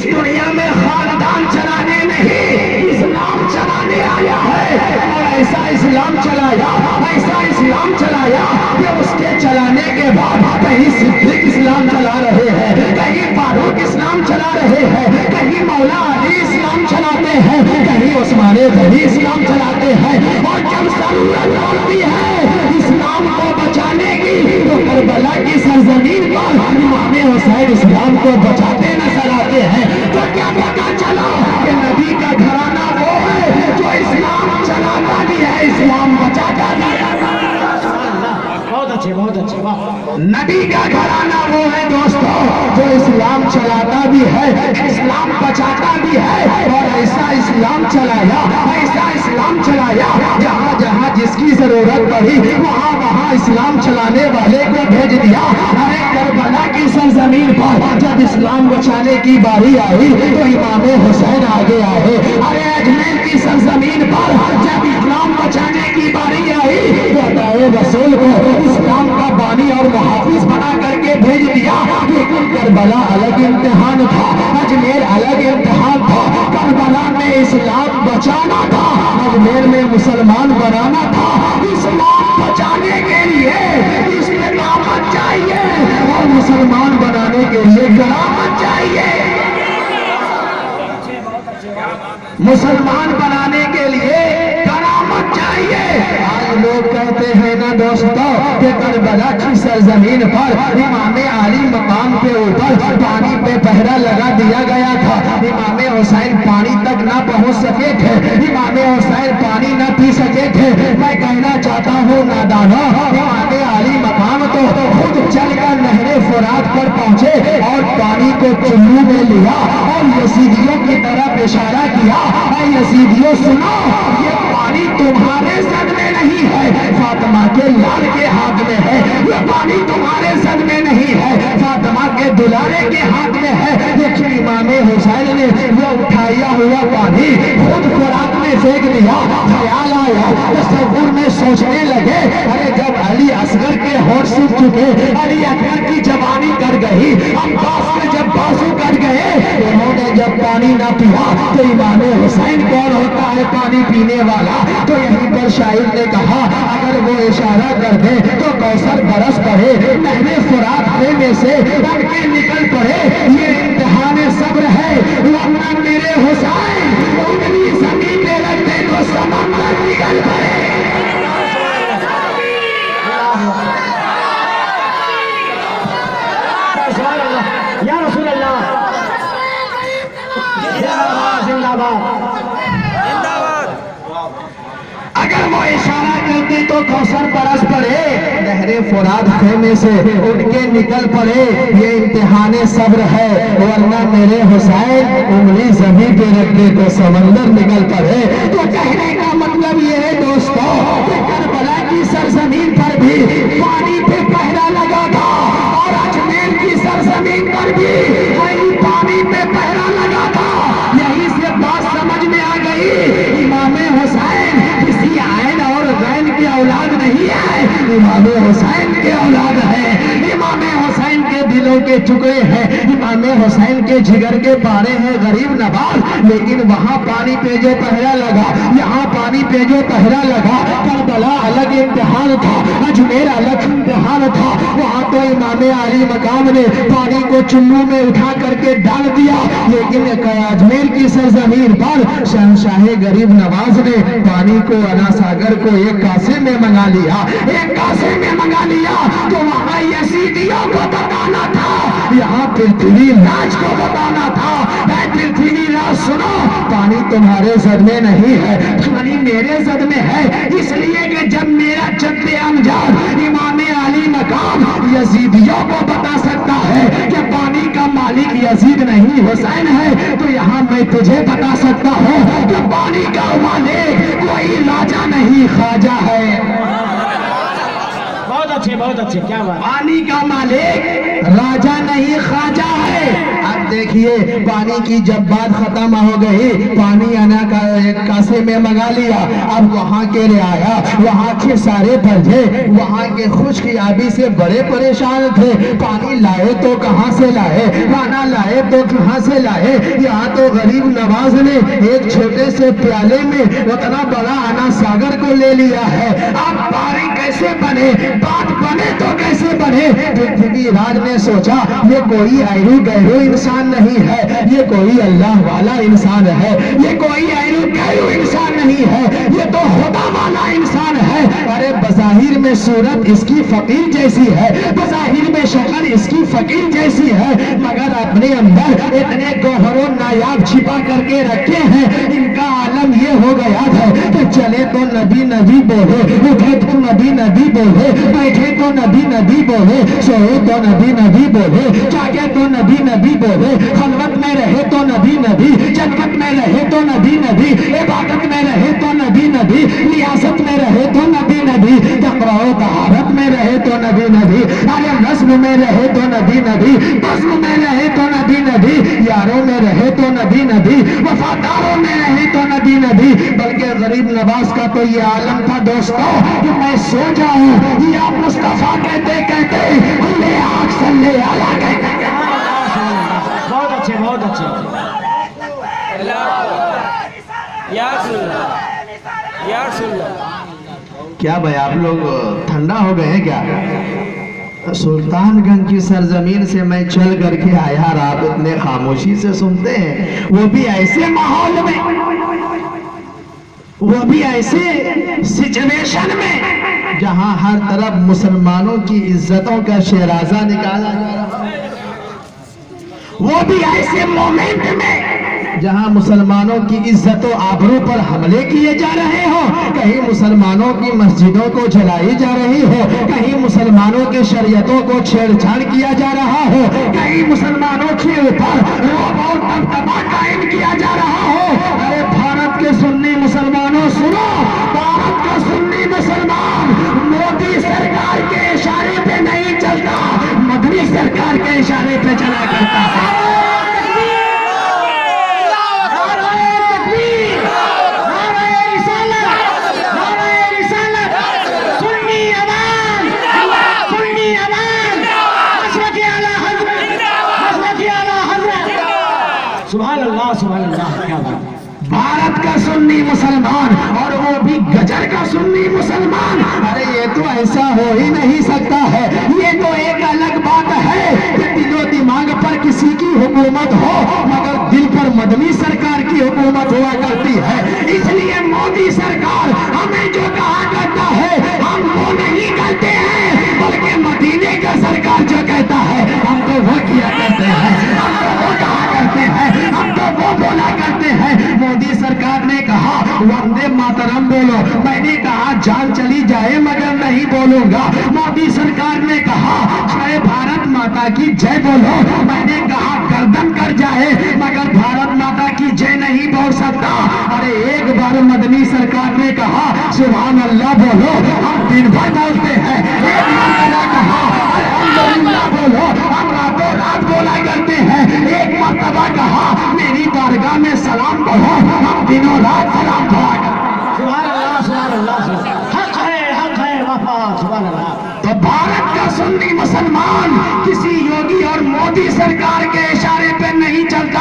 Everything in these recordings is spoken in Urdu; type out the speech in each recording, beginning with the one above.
اس دنیا میں خاندان چلانے نہیں، اسلام چلانے آیا ہے، اور ایسا اسلام چلایا کہ اس کے چلانے کے بعد کہیں صدیق اسلام چلا رہے ہیں، کہیں فاروق اسلام چلا رہے ہیں، کہیں مولا علی اسلام چلاتے ہیں، کہیں عثمان غنی اسلام چلاتے ہیں، اور جب ضرورت ہوتی ہے اسلام کو بچانے کی تو کربلا کی سرزمین پر امام حسین اسلام کو بچاتے نظر آتے ہیں۔ تو کیا پتا چلا کہ نبی کا گھرانہ وہ ہے جو اسلام چلاتا بھی ہے، اسلام بچاتا بھی ہے۔ بہت اچھے نبی کا گھرانہ وہ ہے دوستو جو اسلام چلاتا بھی ہے، اسلام بچاتا بھی ہے، اور ایسا اسلام چلایا جہاں جہاں جس کی ضرورت پڑی وہاں اسلام چلانے والے کو بھیج دیا۔ ارے کربلا کی سرزمین پر جب اسلام بچانے کی باری آئی تو امام حسین آگے آئے۔ ارے اجمیر کی سرزمین پر جب اسلام بچانے کی باری آئی تو ادائے رسول کو اسلام کا بانی اور محافظ بنا کر کے بھیج دیا۔ لیکن کربلا الگ امتحان تھا، اجمیر الگ امتحان تھا۔ کربلا میں اسلام بچانا تھا، اجمیر میں مسلمان بنانا تھا۔ اسلام بچانے کے لیے استقامت چاہیے اور مسلمان بنانے کے لیے کرامت چاہیے۔ مسلمان بنانے کے لیے کرامت چاہیے۔ آج لوگ کہتے ہیں نا دوستو کہ کربلا کی سرزمین پر امام علی مقام کے اوپر پانی پہ پہرا لگا دیا گیا تھا، امام حسین پانی تک نہ پہنچ سکے تھے، امام حسین پانی نہ پی سکے تھے۔ میں کہنا چاہتا ہوں نادانو، امام علی مقام تو خود چل کر نہر فرات پر پہنچے اور پانی کو چلو میں لیا اور یزیدیوں کی طرف اشارہ کیا، اے یزیدیوں سنو، یہ پانی تمہارے سد میں نہیں ہے، فاطمہ کے لال کے ہاتھ میں ہے۔ یہ پانی تمہارے سد میں نہیں ہے، فاطمہ کے دلارے کے ہاتھ میں ہے۔ لیکن امام حسین نے وہ اٹھایا ہوا پانی خود فرات میں پھینک دیا۔ خیال آیا، تصور میں سوچنے لگے، ارے جب علی اصغر کے ہوش سوکھ چکے، علی اکبر کی جوانی کر گئی، عباس کے جب بازو کٹ گئے، انہوں نے جب پانی نہ پیا تو امام حسین کون ہوتا ہے پانی پینے والا؟ تو یہیں پر شاعر نے کہا اگر وہ اشارہ کر دے تو کوثر برس پڑے، نہر فرات میں سے بن کے نکل پڑے۔ یہ امتحان صبر ہے، ورنہ میرے حسین انگلی زمین پہ رکھتے تو سمندر نکل پڑے۔ یا رسول اللہ، زندہ باد۔ اگر وہ اشارہ کرتے تو کوثر برس پڑے، نہر فرات خیمے سے اٹھ کے نکل پڑے۔ یہ امتحان صبر ہے، ورنہ میرے حسین انگلی زمین پہ رکھتے تو سمندر نکل پڑے۔ تو کہنے کا مطلب یہ ہے دوستو کہ کربلا کی سرزمین پر بھی پانی پہ پہرا لگا تھا، اور اجمیر کی سرزمین پر بھی وہی پانی پہ پہرا لگا تھا۔ یہی سے بات سمجھ میں آ گئی، امام حسین کسی عین اور غین کی اولاد نہیں ہے، امام حسین کے اولاد ہے، امام حسین کے دلوں کے ٹکڑے ہیں، امام حسین کے جگر کے پارے ہیں غریب نواز۔ لیکن وہاں پانی پہ جو پہرا لگا، یہاں پانی پہ جو پہرا لگا، کربلا الگ امتحان تھا، اجمیر الگ امتحان تھا۔ وہاں تو امام علی مقام نے پانی کو چلو میں اٹھا کر کے ڈال دیا، لیکن اجمیر کی سرزمین پر شہنشاہ غریب نواز نے پانی کو انا ساگر کو ایک کاسے میں منگا لیا، ایک کاسے میں منگا لیا۔ تو وہاں یزیدیوں کو بتانا تھا، یہاں پرتھوی راج کو بتانا تھا، اے پرتھوی راج سنو، پانی تمہارے زد میں نہیں ہے، پانی میرے زد میں ہے۔ اس لیے کہ جب میرا جد امجاد امام علی مقام یزیدیوں کو بتا سکتا ہے کہ پانی کا مالک یزید نہیں حسین ہے، تو یہاں میں تجھے بتا سکتا ہوں کہ پانی کا مالک کوئی راجا نہیں خواجہ ہے۔ بہت اچھے کیا بات. پانی کا مالک راجا نہیں خواجہ ہے. اب دیکھیے پانی کی جب بات ختم ہو گئی, پانی انا کا ایک کاسے میں منگا لیا. اب وہاں کے رعایا, وہاں کے سارے پرجے وہاں کے خشک آبی سے بڑے پریشان تھے. پانی لائے تو کہاں سے لائے, کھانا لائے تو کہاں سے لائے. یہاں تو غریب نواز نے ایک چھوٹے سے پیالے میں اتنا بڑا انا ساگر کو لے لیا ہے. اب پانی کیسے بنے, بات بنے تو کیسے بنے. پرتھوی راج نے سوچا یہ کوئی ایرو گہرو انسان نہیں ہے, یہ کوئی اللہ والا انسان ہے, یہ کوئی ایرو گہرو انسان نہیں ہے, یہ تو خدا والا انسان ہے. ارے بظاہر میں صورت اس کی فقیر جیسی ہے, بظاہر میں شکل اس کی فقیر جیسی ہے, مگر اپنے اندر اتنے گوہر و نایاب چھپا کر کے رکھے ہیں. ان کا عالم یہ ہو گیا ہے کہ چلے تو نبی نبی بولے, اٹھے تو نبی نبی بولے, بیٹھے تو نبی نبی بولے, سوئے تو نبی نبی بولے, جاگے تو نبی نبی بولے, خلوت میں رہے تو نبی نبی, جنت میں رہے تو نبی نبی, عبادت میں رہے تو نبی نبی, ریاست میں رہے تو نبی نبی, تقویٰ و طہارت میں رہے تو نبی نبی, ارے نظم میں رہے تو نبی نبی, بزم میں رہے تو نبی نبی, یاروں میں رہے تو نبی نبی, وفاداروں میں رہے تو نبی نبی. بلکہ غریب نواز کا تو یہ عالم تھا دوستو کہ میں سو جاؤں یا مصطفیٰ کہتے کہتے اللہ آنکھ صلی اللہ کہتے. بہت اچھے یا رسول اللہ. کیا بھائی آپ لوگ ٹھنڈا ہو گئے ہیں کیا؟ سلطان گنج کی سرزمین سے میں چل کر کے آیا اور آپ اتنے خاموشی سے سنتے ہیں, وہ بھی ایسے ماحول میں, وہ بھی ایسے سچویشن میں جہاں ہر طرف مسلمانوں کی عزتوں کا شیرازہ نکالا جا رہا ہے, وہ بھی ایسے مومنٹ میں جہاں مسلمانوں کی عزت و آبرو پر حملے کیے جا رہے ہو, کہیں مسلمانوں کی مسجدوں کو جلائی جا رہی ہو, کہیں مسلمانوں کے شریعتوں کو چھیڑ چھاڑ کیا جا رہا ہو, کہیں مسلمانوں کے اوپر رعب اور دبدبا قائم کیا جا رہا ہو. ارے بھارت کے سنی مسلمانوں سنو, بھارت کا سنی مسلمان مودی سرکار کے اشارے پہ نہیں چلتا, مدنی سرکار کے اشارے پہ چلا کرتا ہے. سبحان اللہ سبحان اللہ. کیا بات. بھارت کا سنی مسلمان, اور وہ بھی گجر کا سنی مسلمان. ارے یہ تو ایسا ہو ہی نہیں سکتا ہے, یہ تو ایک الگ بات ہے کہ دل و دماغ پر کسی کی حکومت ہو مگر دل پر مدنی سرکار کی حکومت ہوا کرتی ہے. اس لیے مودی سرکار ہمیں جو کہا کرتا ہے ہم وہ نہیں کرتے ہیں, بلکہ مدینے کا سرکار جو کہتا ہے ہم تو وہ کیا کرتے ہیں, ہم تو وہ کہا کرتے ہیں, ہم تو وہ بولا کرتے ہیں. مودی سرکار نے کہا وندے ماترم بولو, میں نے کہا جان چلی جائے مگر نہیں بولوں گا. مودی سرکار نے کہا جے بھارت ماتا کی جے بولو, میں نے کہا گردن کر جائے مگر بھارت ماتا کی جے نہیں بول سکتا. ارے ایک بار مدنی سرکار نے کہا سبحان اللہ بولو, ہم دن بھر بولتے ہیں. ایک مرتبہ کہا الحمدللہ بولو, ہم راتوں رات بولا کرتے ہیں. ایک مرتبہ کہا میری بارگاہ میں سلام پڑھو, ہم دنوں رات سلام پڑھا کرتے ہیں. سبحان اللہ سبحان اللہ. حق ہے وفا. سبحان اللہ. تو بھارت کا سنی مسلمان کسی یوگی اور مودی سرکار کے اشارے پہ نہیں چلتا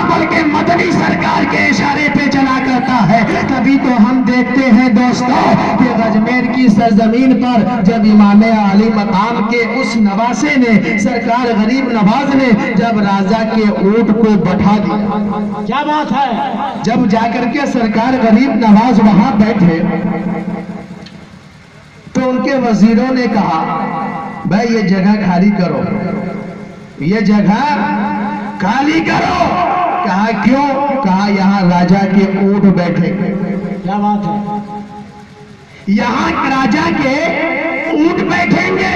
بلکہ مدنی سرکار کے اشارے پہ چلا کرتا ہے. تبھی تو ہم دیکھتے ہیں دوستو کہ اجمیر کی سرزمین پر جب امام علی مقام کے اس نواسے نے, سرکار غریب نواز نے جب راجا کے اونٹ کو بٹھا دیا, کیا بات ہے. جب جا کر کے سرکار غریب نواز وہاں بیٹھے تو ان کے وزیروں نے کہا بھائی یہ جگہ خالی کرو, یہ جگہ خالی کرو. کہا کیوں؟ کہا یہاں راجا کے اونٹ بیٹھے. کیا بات ہے. یہاں راجا کے اونٹ بیٹھیں گے.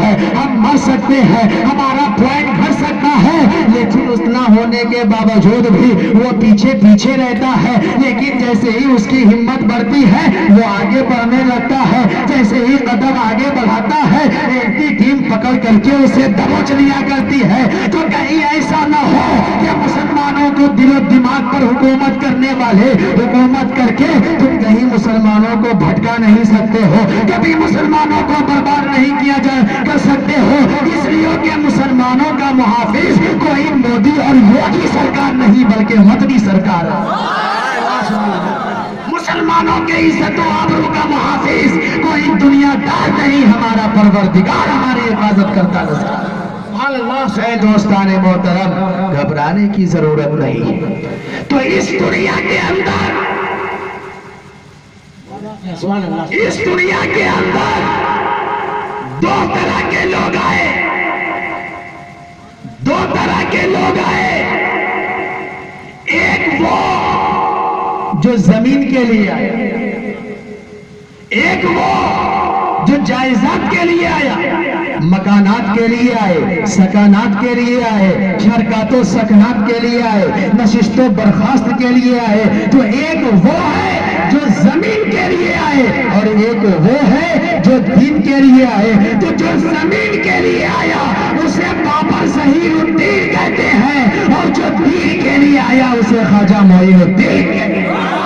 ہے، ہم مر سکتے ہیں، ہمارا پوائنٹ گھٹ سکتا ہے، لیکن اتنا ہونے کے باوجود بھی وہ پیچھے پیچھے رہتا ہے۔ لیکن جیسے ہی اس کی ہمت بڑھتی ہے وہ آگے بڑھنے لگتا ہے، جیسے ہی قدم آگے بڑھاتا ہے ایک ہی ٹیم پکڑ کر کے اسے دبوچ لیا کرتی ہے۔ تو کہیں ایسا نہ ہو کہ مسلمانوں کو دل و دماغ پر حکومت کرنے والے حکومت کر کے تم کہیں مسلمانوں کو بھٹکا نہیں سکتے ہو، کبھی مسلمانوں کو برباد نہیں کیا کر سکتے ہو، اس لیے کہ مسلمانوں کا محافظ کوئی مودی اور یوگی سرکار نہیں بلکہ مدنی سرکار ہے۔ مسلمانوں کے عزت و آبرو کا محافظ کوئی دنیا دار نہیں، ہمارا پروردگار ہماری حفاظت کرتا نظر۔ اے دوستان محترم، گھبرانے کی ضرورت نہیں۔ تو اس دنیا کے اندر اس دنیا کے اندر دو طرح کے لوگ آئے، دو طرح کے لوگ آئے، ایک وہ جو زمین کے لیے آئے، ایک وہ جو جائیداد کے لیے آیا، مکانات کے لیے آئے، سکانات کے لیے آئے، شرکات و سکنات کے لیے آئے، نشست و برخاست کے لیے آئے۔ تو ایک وہ ہے جو زمین کے لیے آئے اور ایک وہ ہے جو دین کے لیے آئے۔ تو جو زمین کے لیے آیا اسے بابا ظہیر الدین کہتے ہیں، اور جو دین کے لیے آیا اسے خواجہ معین الدین کہتے ہیں۔